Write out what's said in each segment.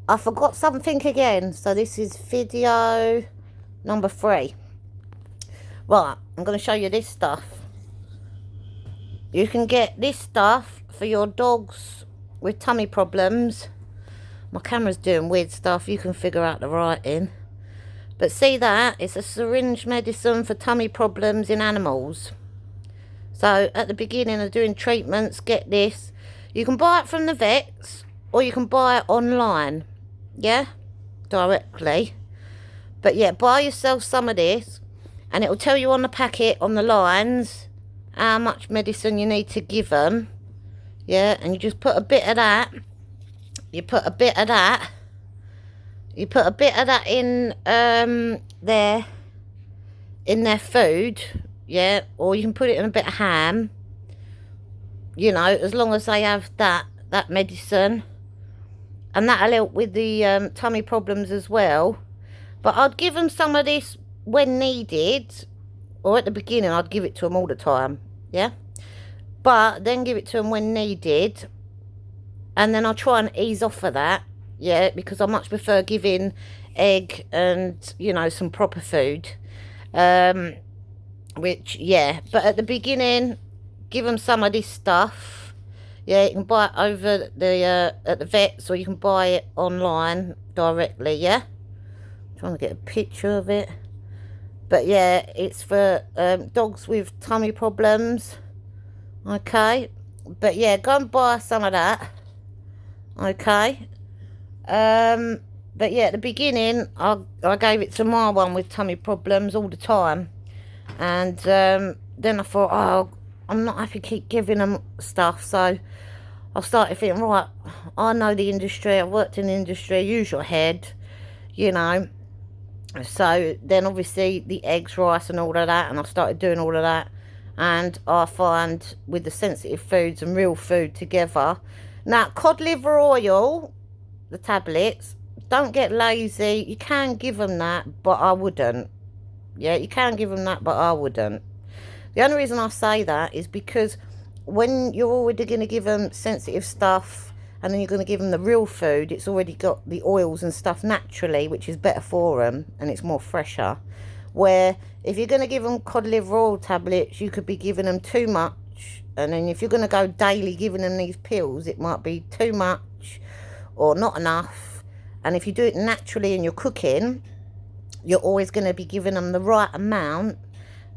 I forgot something again. So this is video number 3. Right, I'm going to show you this stuff. You can get this stuff for your dogs with tummy problems. My camera's doing weird stuff. You can figure out the writing. But see that? It's a syringe medicine for tummy problems in animals. So at the beginning of doing treatments, get this. You can buy it from the vets or you can buy it online. Yeah? Directly. But yeah, buy yourself some of this and it will tell you on the packet, on the lines, how much medicine you need to give them. Yeah, and you just put a bit of that. You put a bit of that. You put a bit of that in their food. Yeah, or you can put it in a bit of ham. You know, as long as they have that medicine. And that'll help with the tummy problems as well. But I'd give them some of this when needed. Or at the beginning, I'd give it to them all the time. Yeah? But then give it to them when needed. And then I'll try and ease off of that. Yeah, because I much prefer giving egg and, you know, some proper food. Which, yeah. But at the beginning, give them some of this stuff. Yeah, you can buy it over the at the vets or you can buy it online directly, yeah? I'm trying to get a picture of it. But yeah, it's for dogs with tummy problems. Okay. But yeah, go and buy some of that. Okay. But yeah, at the beginning, I gave it to my one with tummy problems all the time. And then I thought, oh, I'm not happy to keep giving them stuff. So I started thinking, right, I know the industry. I've worked in the industry. Use your head, you know. So then obviously the eggs, rice and all of that. And I started doing all of that. And I find with the sensitive foods and real food together. Now, cod liver oil, the tablets, don't get lazy. You can give them that, but I wouldn't. Yeah, you can give them that, but I wouldn't. The only reason I say that is because when you're already going to give them sensitive stuff and then you're going to give them the real food, it's already got the oils and stuff naturally, which is better for them and it's more fresher. Where if you're going to give them cod liver oil tablets, you could be giving them too much. And then if you're going to go daily giving them these pills, it might be too much or not enough. And if you do it naturally in your cooking, you're always going to be giving them the right amount.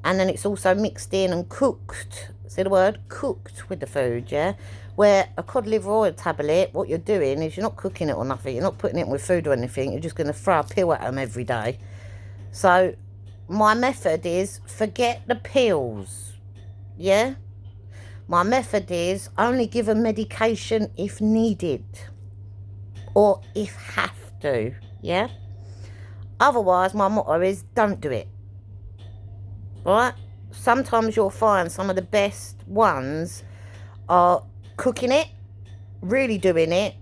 And then it's also mixed in and cooked. See the word? Cooked with the food, yeah? Where a cod liver oil tablet, what you're doing is you're not cooking it or nothing. You're not putting it with food or anything. You're just going to throw a pill at them every day. So my method is forget the pills, yeah? My method is only give them medication if needed. Or if have to, yeah? Otherwise, my motto is don't do it. Right? Sometimes you'll find some of the best ones are cooking it, really doing it,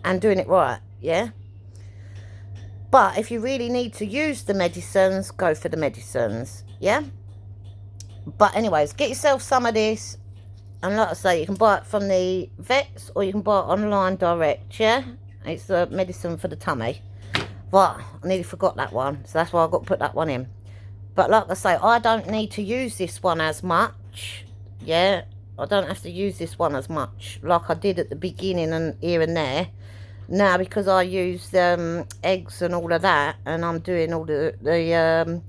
and doing it right, yeah? But if you really need to use the medicines, go for the medicines, yeah? But anyways, get yourself some of this. And like I say, you can buy it from the vets or you can buy it online direct, yeah? It's a medicine for the tummy. Right, I nearly forgot that one. So that's why I've got to put that one in. But like I say, I don't need to use this one as much. Yeah, I don't have to use this one as much like I did at the beginning and here and there. Now, because I use eggs and all of that, and I'm doing all the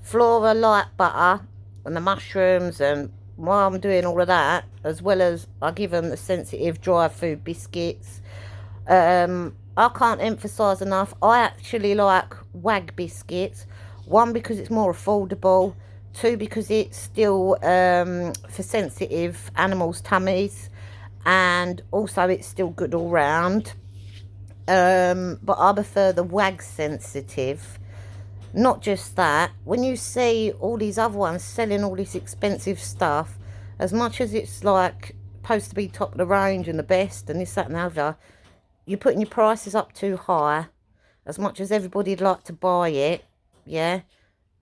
flora light butter and the mushrooms, and while I'm doing all of that, as well as I give them the sensitive dry food biscuits. I can't emphasise enough, I actually like WAG biscuits. One, because it's more affordable. Two, because it's still for sensitive animals' tummies. And also it's still good all round. But I prefer the WAG sensitive. Not just that, when you see all these other ones selling all this expensive stuff, as much as it's like supposed to be top of the range and the best and this, that and the other, you're putting your prices up too high. As much as everybody'd like to buy it, yeah,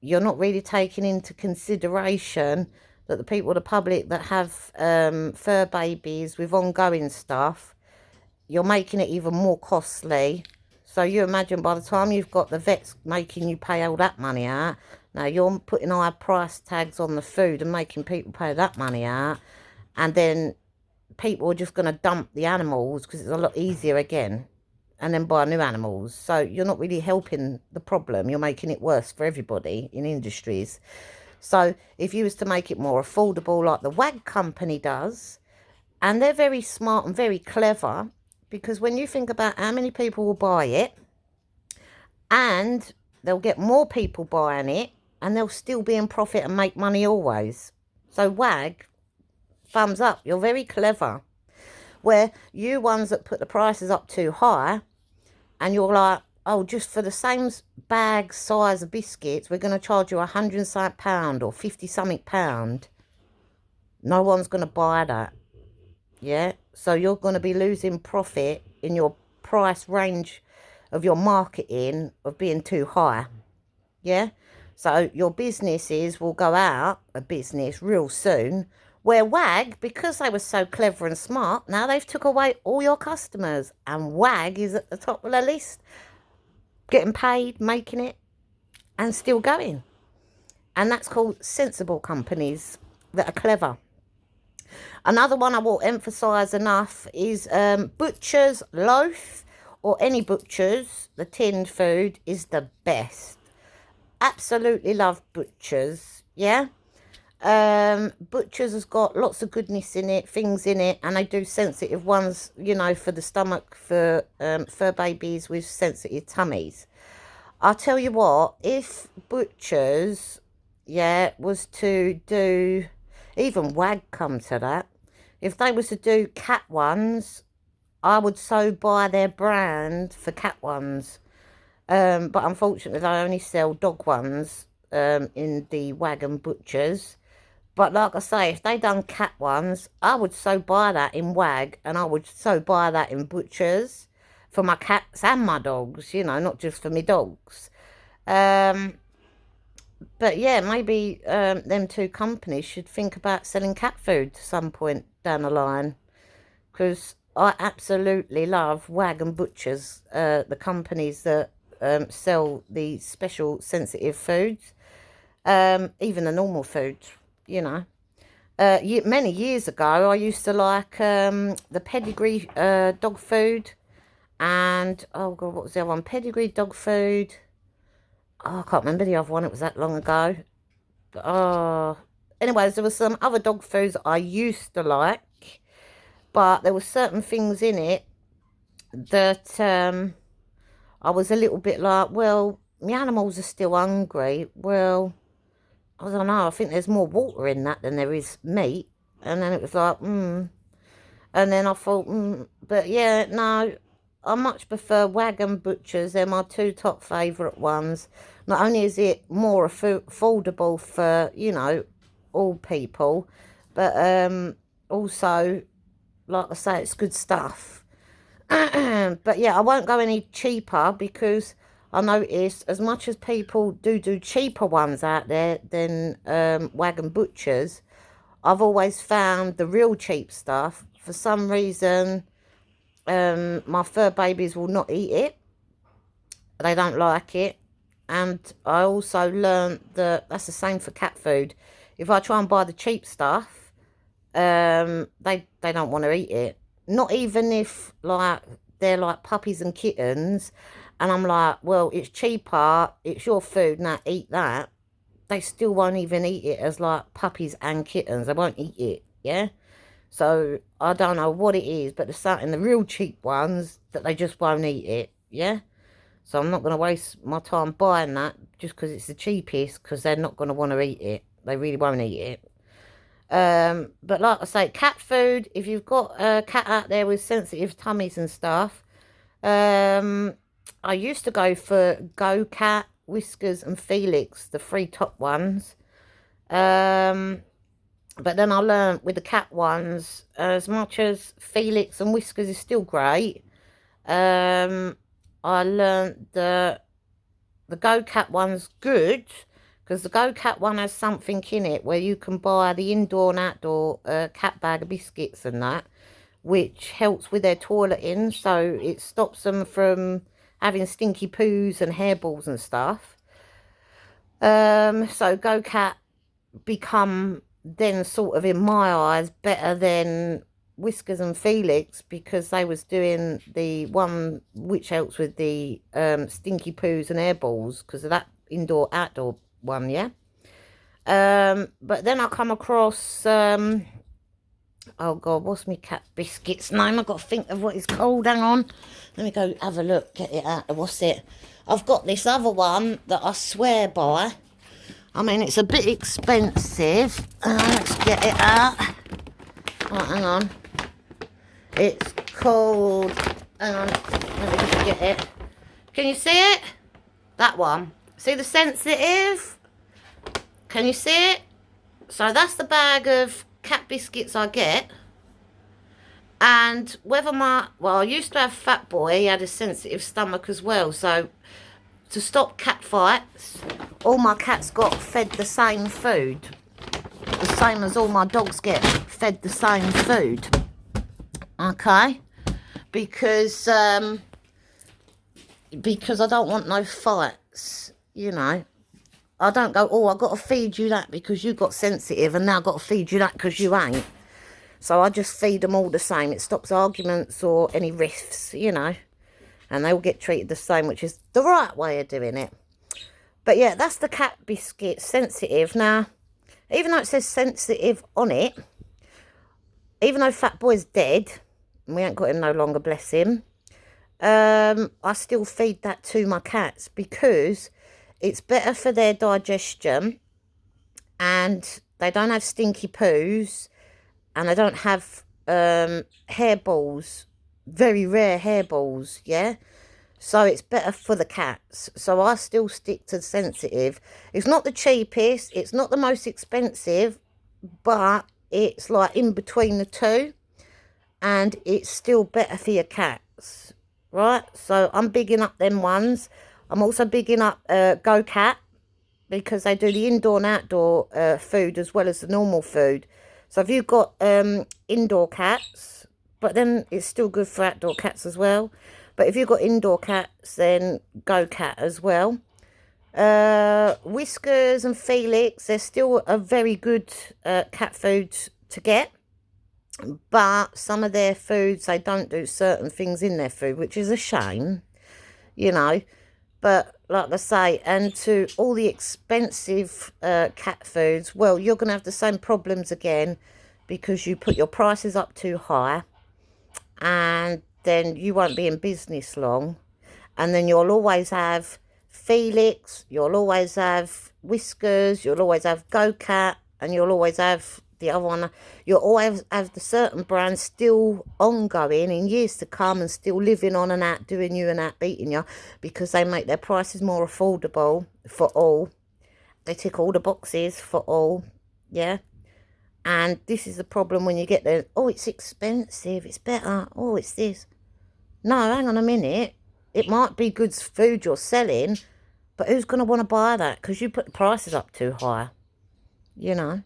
you're not really taking into consideration that the people, the public that have fur babies with ongoing stuff, you're making it even more costly. So you imagine by the time you've got the vets making you pay all that money out, now you're putting higher price tags on the food and making people pay that money out, and then people are just going to dump the animals because it's a lot easier again, and then buy new animals. So you're not really helping the problem. You're making it worse for everybody in industries. So if you was to make it more affordable like the WAG company does, and they're very smart and very clever, because when you think about how many people will buy it, and they'll get more people buying it, and they'll still be in profit and make money always. So WAG, thumbs up, you're very clever. Where you ones that put the prices up too high, and you're like, oh, just for the same bag size of biscuits, we're going to charge you £100 and something pound or 50 something pound. No one's going to buy that. Yeah, so you're going to be losing profit in your price range of your marketing of being too high. Yeah, so your businesses will go out of business real soon. Where WAG, because they were so clever and smart, now they've took away all your customers, and WAG is at the top of the list, getting paid, making it, and still going. And that's called sensible companies that are clever. Another one I won't emphasise enough is Butcher's Loaf, or any Butcher's. The tinned food is the best. Absolutely love Butcher's, yeah. Butcher's has got lots of goodness in it, things in it, and they do sensitive ones, you know, for the stomach, for babies with sensitive tummies. I'll tell you what, if Butcher's, yeah, was to do, even WAG come to that, if they was to do cat ones, I would so buy their brand for cat ones. But unfortunately, they only sell dog ones in the WAG and Butcher's. But like I say, if they done cat ones, I would so buy that in WAG, and I would so buy that in Butcher's for my cats and my dogs, you know, not just for me dogs. But yeah, maybe them two companies should think about selling cat food to some point down the line, because I absolutely love WAG and Butcher's, the companies that sell the special sensitive foods, even the normal foods, you know. Many years ago, I used to like the pedigree dog food, and oh god, what was the other one? Pedigree dog food. Oh, I can't remember the other one. It was that long ago. Oh, anyways, there was some other dog foods I used to like, but there were certain things in it that I was a little bit like, well, my animals are still hungry. Well, I don't know. I think there's more water in that than there is meat. And then it was like, And then I thought, but yeah, no, I much prefer WAG and Butcher's. They're my two top favourite ones. Not only is it more affordable for, you know, all people, but also, like I say, it's good stuff. But yeah, I won't go any cheaper, because I noticed as much as people do cheaper ones out there than WAG and Butcher's, I've always found the real cheap stuff, for some reason, my fur babies will not eat it. They don't like it. And I also learned that that's the same for cat food. If I try and buy the cheap stuff, they don't want to eat it. Not even if, like, they're like puppies and kittens, and I'm like, well, it's cheaper, it's your food, now eat that. They still won't even eat it as like puppies and kittens. They won't eat it, yeah? So I don't know what it is, but there's something in the real cheap ones that they just won't eat it, yeah? So I'm not going to waste my time buying that just because it's the cheapest, because they're not going to want to eat it. They really won't eat it. But like I say, cat food, if you've got a cat out there with sensitive tummies and stuff, I used to go for Go Cat, Whiskers and Felix, the three top ones. But then I learned with the cat ones, as much as Felix and Whiskers is still great, I learned the Go Cat one's good, because the Go Cat one has something in it where you can buy the indoor and outdoor cat bag of biscuits and that, which helps with their toileting, so it stops them from having stinky poos and hairballs and stuff. So Go Cat become then sort of, in my eyes, better than Whiskers and Felix, because they was doing the one which helps with the stinky poos and hairballs, because of that indoor outdoor one, yeah. But then I come across oh god, what's my cat biscuit's name? I've got to think of what it's called. Hang on, let me go have a look, get it out. What's it? I've got this other one that I swear by. I mean, it's a bit expensive. Let's get it out. Right, hang on. It's called, hang on, let me just get it. Can you see it? That one. See the sensitive? Can you see it? So that's the bag of cat biscuits I get. And whether well, I used to have Fat Boy, he had a sensitive stomach as well, so to stop cat fights, all my cats got fed the same food, the same as all my dogs get fed the same food, okay, because I don't want no fights, you know. I don't go, oh, I've got to feed you that because you got sensitive, and now I've got to feed you that because you ain't. So I just feed them all the same. It stops arguments or any rifts, you know. And they all get treated the same, which is the right way of doing it. But yeah, that's the cat biscuit, sensitive. Now, even though it says sensitive on it, even though Fat Boy's dead, and we ain't got him no longer, bless him, I still feed that to my cats because it's better for their digestion, and they don't have stinky poos, and they don't have hairballs, very rare hairballs, yeah? So it's better for the cats. So I still stick to the sensitive. It's not the cheapest, it's not the most expensive, but it's like in between the two, and it's still better for your cats, right? So I'm bigging up them ones. I'm also bigging up Go Cat, because they do the indoor and outdoor food as well as the normal food. So if you've got indoor cats, but then it's still good for outdoor cats as well. But if you've got indoor cats, then Go Cat as well. Whiskers and Felix, they're still a very good cat food to get. But some of their foods, they don't do certain things in their food, which is a shame, you know. But like I say, and to all the expensive cat foods, well, you're going to have the same problems again, because you put your prices up too high, and then you won't be in business long. And then you'll always have Felix, you'll always have Whiskers, you'll always have Go Cat, and you'll always have the other one. You'll always have the certain brands still ongoing in years to come, and still living on and outdoing you and outbeating you, because they make their prices more affordable for all. They tick all the boxes for all, yeah. And this is the problem when you get there. Oh, it's expensive, it's better, oh, it's this. No, hang on a minute. It might be good food you're selling, but who's going to want to buy that? Because you put the prices up too high, you know.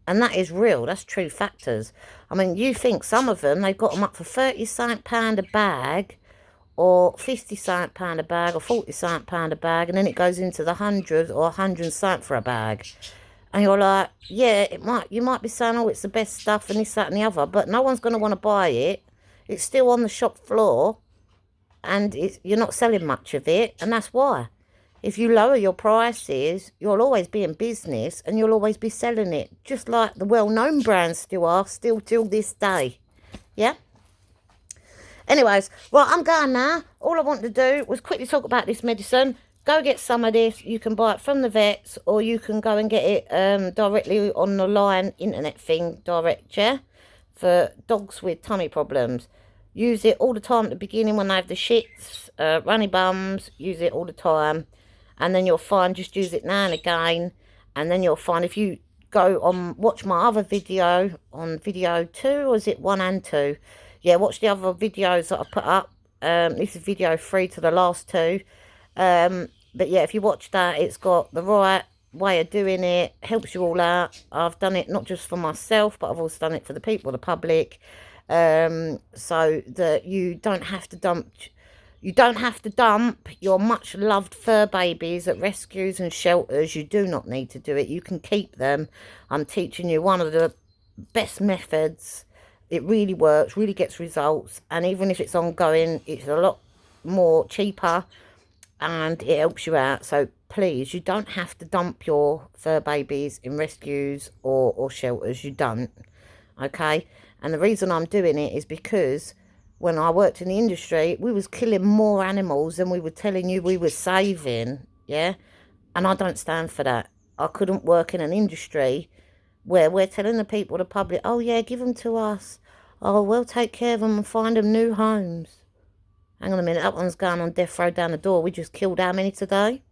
And that is real. That's true factors. I mean, you think some of them, they've got them up for £30 a bag, or £50 a bag, or £40 a bag, and then it goes into the hundreds or 100 cent for a bag. And you're like, yeah, you might be saying, oh, it's the best stuff and this, that, and the other, but no one's going to want to buy it. It's still on the shop floor, and you're not selling much of it, and that's why. If you lower your prices, you'll always be in business, and you'll always be selling it, just like the well-known brands still are, still till this day. Yeah? Anyways, right, I'm going now. All I wanted to do was quickly talk about this medicine. Go get some of this. You can buy it from the vets, or you can go and get it directly on the line internet thing direct, yeah? For dogs with tummy problems. Use it all the time at the beginning when they have the shits, runny bums. Use it all the time. And then you'll find, just use it now and again. And then you'll find, if you go on, watch my other video on video 2, or is it 1 and 2? Yeah, watch the other videos that I put up. This is video 3 to the last 2. But yeah, if you watch that, it's got the right way of doing it, helps you all out. I've done it not just for myself, but I've also done it for the people, the public. so that you don't have to dump your much loved fur babies at rescues and shelters. You do not need to do it. You can keep them. I'm teaching you one of the best methods. It really works, really gets results, and even if it's ongoing, it's a lot more cheaper and it helps you out. So please, you don't have to dump your fur babies in rescues or shelters. You don't. Okay? And the reason I'm doing it is because when I worked in the industry, we was killing more animals than we were telling you we were saving. Yeah? And I don't stand for that. I couldn't work in an industry where we're telling the people, the public, oh yeah, give them to us. Oh, we'll take care of them and find them new homes. Hang on a minute, that one's going on death row down the door. We just killed how many today?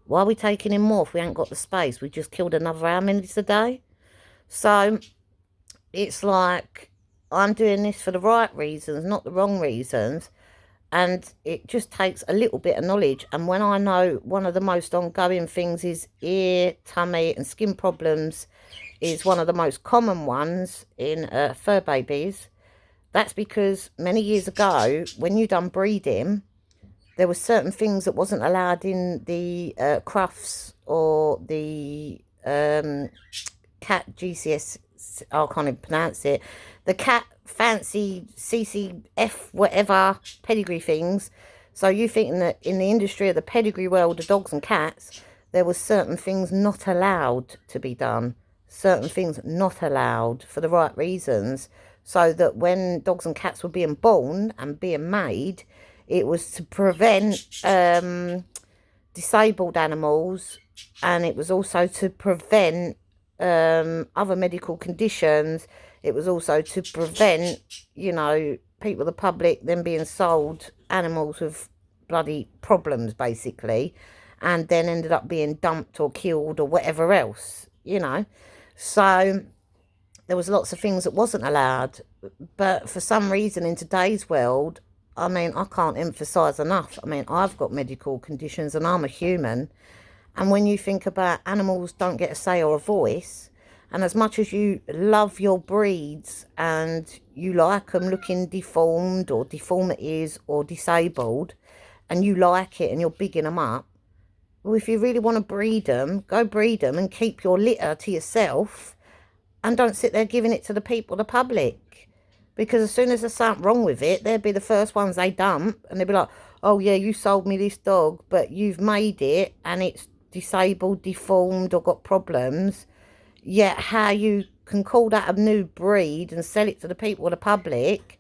Why are we taking in more if we ain't got the space? We just killed another how many today? So it's like I'm doing this for the right reasons, not the wrong reasons. And it just takes a little bit of knowledge. And when I know one of the most ongoing things is ear, tummy and skin problems is one of the most common ones in fur babies, that's because many years ago, when you done breeding, there were certain things that wasn't allowed in the crufts or the cat GCS, I can't even pronounce it, the cat fancy CCF whatever pedigree things. So you think that in the industry of the pedigree world of dogs and cats, there was certain things not allowed to be done, certain things not allowed for the right reasons, so that when dogs and cats were being born and being made, it was to prevent disabled animals, and it was also to prevent other medical conditions. It was also to prevent, you know, people, the public, them being sold animals with bloody problems, basically, and then ended up being dumped or killed or whatever else, you know. So there was lots of things that wasn't allowed. But for some reason in today's world, I mean, I can't emphasise enough. I mean, I've got medical conditions and I'm a human. And when you think about animals don't get a say or a voice, and as much as you love your breeds and you like them looking deformed or deformities or disabled, and you like it and you're bigging them up, well, if you really want to breed them, go breed them and keep your litter to yourself, and don't sit there giving it to the people, the public. Because as soon as there's something wrong with it, they'll be the first ones they dump, and they'll be like, oh yeah, you sold me this dog, but you've made it and it's disabled, deformed or got problems. Yet how you can call that a new breed and sell it to the people, the public,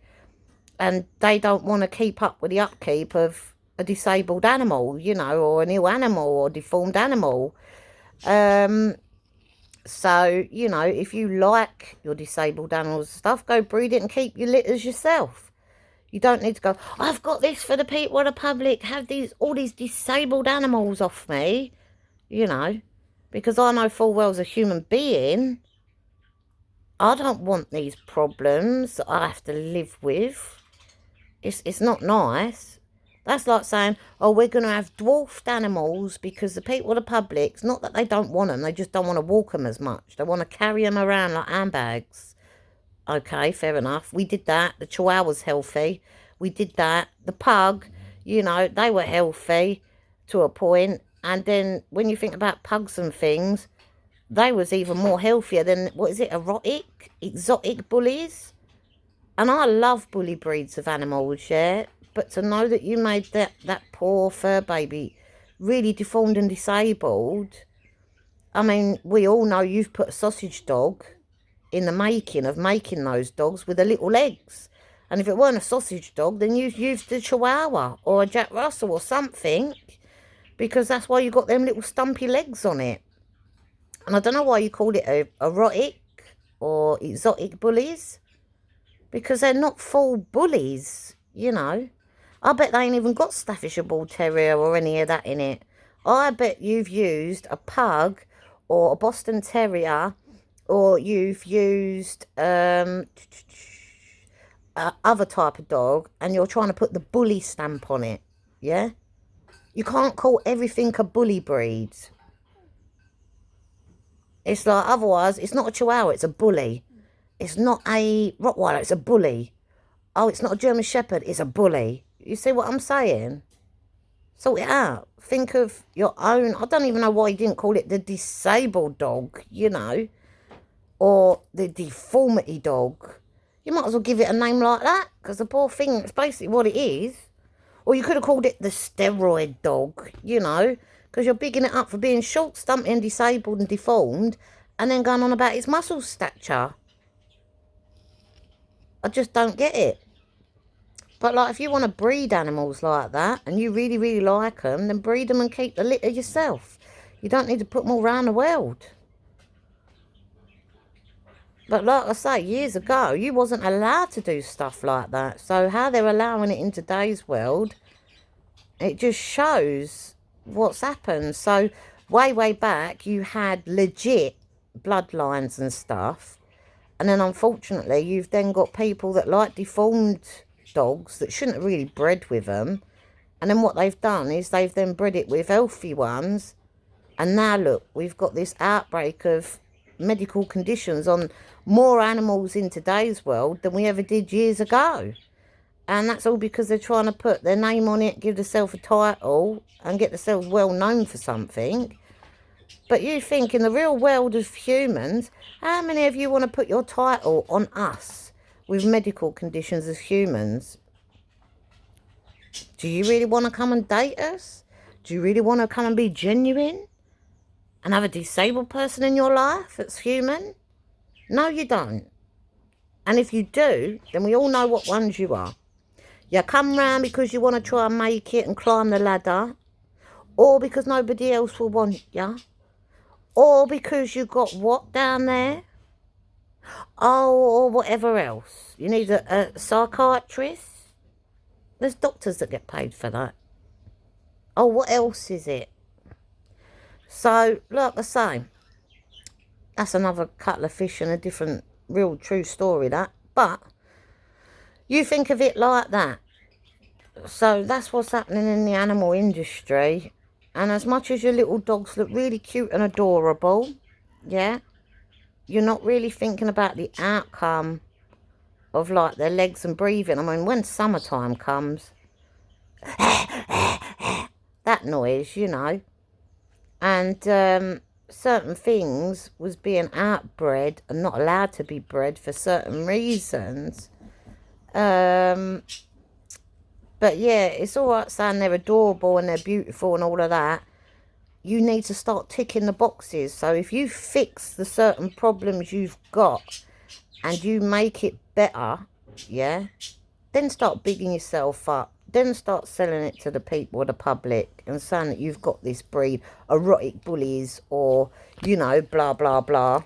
and they don't want to keep up with the upkeep of a disabled animal, you know, or an ill animal or deformed animal. So, you know, if you like your disabled animals and stuff, go breed it and keep your litters yourself. You don't need to go, I've got this for the people, the public, have all these disabled animals off me, you know, because I know full well as a human being, I don't want these problems that I have to live with. It's not nice. That's like saying, oh, we're going to have dwarfed animals because the people, the public, it's not that they don't want them, they just don't want to walk them as much. They want to carry them around like handbags. Okay, fair enough. We did that. The Chihuahua's healthy. We did that. The pug, you know, they were healthy to a point. And then when you think about pugs and things, they was even more healthier than, what is it, exotic bullies? And I love bully breeds of animals, yeah. But to know that you made that poor fur baby really deformed and disabled. I mean, we all know you've put a sausage dog in the making of making those dogs with the little legs. And if it weren't a sausage dog, then you've used a Chihuahua or a Jack Russell or something, because that's why you got them little stumpy legs on it. And I don't know why you called it erotic or exotic bullies, because they're not full bullies, you know. I bet they ain't even got Staffordshire Bull Terrier or any of that in it. I bet you've used a pug or a Boston Terrier, or you've used other type of dog, and you're trying to put the bully stamp on it, yeah? You can't call everything a bully breed. It's like, otherwise, it's not a Chihuahua, it's a bully. It's not a Rottweiler, it's a bully. Oh, it's not a German Shepherd, it's a bully. You see what I'm saying? Sort it out. Think of your own. I don't even know why he didn't call it the disabled dog, you know, or the deformity dog. You might as well give it a name like that, because the poor thing, it's basically what it is. Or you could have called it the steroid dog, you know, because you're bigging it up for being short, stumpy and disabled and deformed, and then going on about its muscle stature. I just don't get it. But, like, if you want to breed animals like that, and you really, really like them, then breed them and keep the litter yourself. You don't need to put them all around the world. But like I say, years ago, you wasn't allowed to do stuff like that. So how they're allowing it in today's world, it just shows what's happened. So way, way back, you had legit bloodlines and stuff. And then, unfortunately, you've then got people that like deformed dogs that shouldn't have really bred with them. And then what they've done is they've then bred it with healthy ones. And now, look, we've got this outbreak of medical conditions on more animals in today's world than we ever did years ago. And that's all because they're trying to put their name on it, give themselves a title, and get themselves well known for something. But you think in the real world of humans, how many of you want to put your title on us with medical conditions as humans? Do you really want to come and date us? Do you really want to come and be genuine and have a disabled person in your life that's human? No, you don't. And if you do, then we all know what ones you are. You come round because you want to try and make it and climb the ladder, or because nobody else will want you, or because you got what down there? Oh, or whatever else. You need a psychiatrist? There's doctors that get paid for that. Oh, what else is it? So, like I say, that's another kettle of fish and a different, real, true story, that. But you think of it like that. So that's what's happening in the animal industry. And as much as your little dogs look really cute and adorable, yeah, you're not really thinking about the outcome of, like, their legs and breathing. I mean, when summertime comes, that noise, you know, and certain things was being outbred and not allowed to be bred for certain reasons. But yeah, it's all right saying they're adorable and they're beautiful and all of that. You need to start ticking the boxes. So if you fix the certain problems you've got and you make it better, yeah, then start bigging yourself up. Then start selling it to the people, the public, and saying that you've got this breed, erotic bullies, or, you know, blah, blah, blah.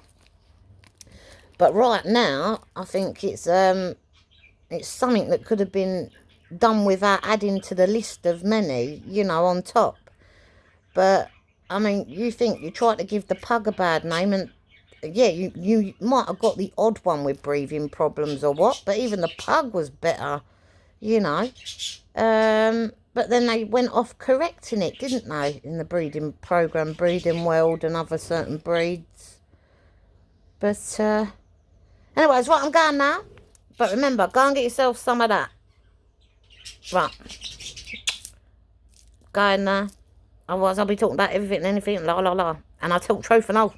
But right now, I think it's something that could have been done without adding to the list of many, you know, on top. But, I mean, you think you try to give the pug a bad name, and yeah, you might have got the odd one with breathing problems or what, but even the pug was better, you know. But then they went off correcting it, didn't they, in the breeding program, Breeding World and other certain breeds. But anyways, right, I'm going now. But remember, go and get yourself some of that. Right. Go in there. Otherwise I'll be talking about everything and anything, la la la. And I talk truth and all.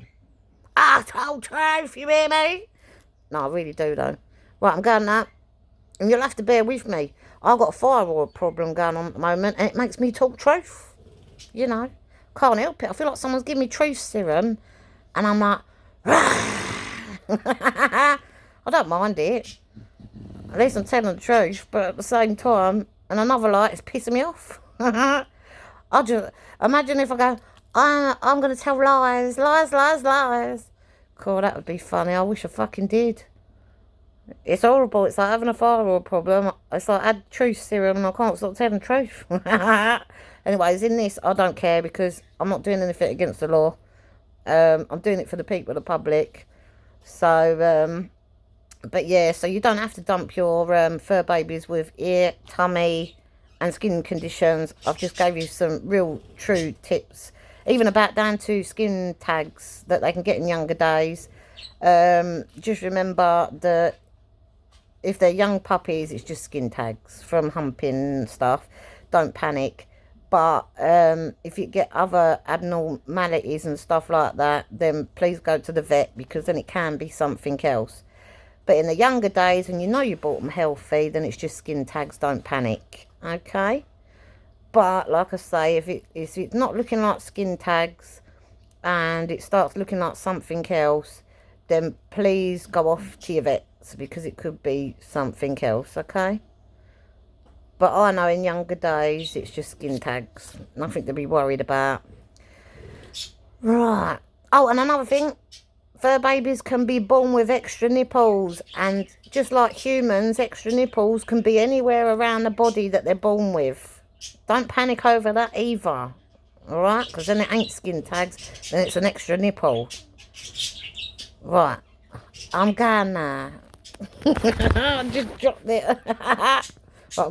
I talk truth, you hear me? No, I really do though. Right, I'm going now. And you'll have to bear with me. I've got a thyroid problem going on at the moment, and it makes me talk truth. You know, can't help it. I feel like someone's giving me truth serum, and I'm like, I don't mind it. At least I'm telling the truth, but at the same time, and another light is pissing me off. I just imagine if I go, I'm going to tell lies, lies, lies, lies. Cool, that would be funny. I wish I fucking did. It's horrible. It's like having a thyroid problem. It's like I had truth serum and I can't stop telling the truth. Anyways, in this, I don't care because I'm not doing anything against the law. I'm doing it for the people, the public. So, but yeah, so you don't have to dump your fur babies with ear, tummy and skin conditions. I've just gave you some real true tips, even about down to skin tags that they can get in younger days. Just remember that if they're young puppies, it's just skin tags from humping and stuff. Don't panic. But if you get other abnormalities and stuff like that, then please go to the vet, because then it can be something else. But in the younger days, and you know you bought them healthy, then it's just skin tags. Don't panic. Okay? But like I say, if it's not looking like skin tags and it starts looking like something else, then please go off to your vets, because it could be something else, okay? But I know in younger days, it's just skin tags. Nothing to be worried about. Right. Oh, and another thing. Fur babies can be born with extra nipples. And just like humans, extra nipples can be anywhere around the body that they're born with. Don't panic over that either. Alright? Because then it ain't skin tags. Then it's an extra nipple. Right. I'm going now. I just dropped it.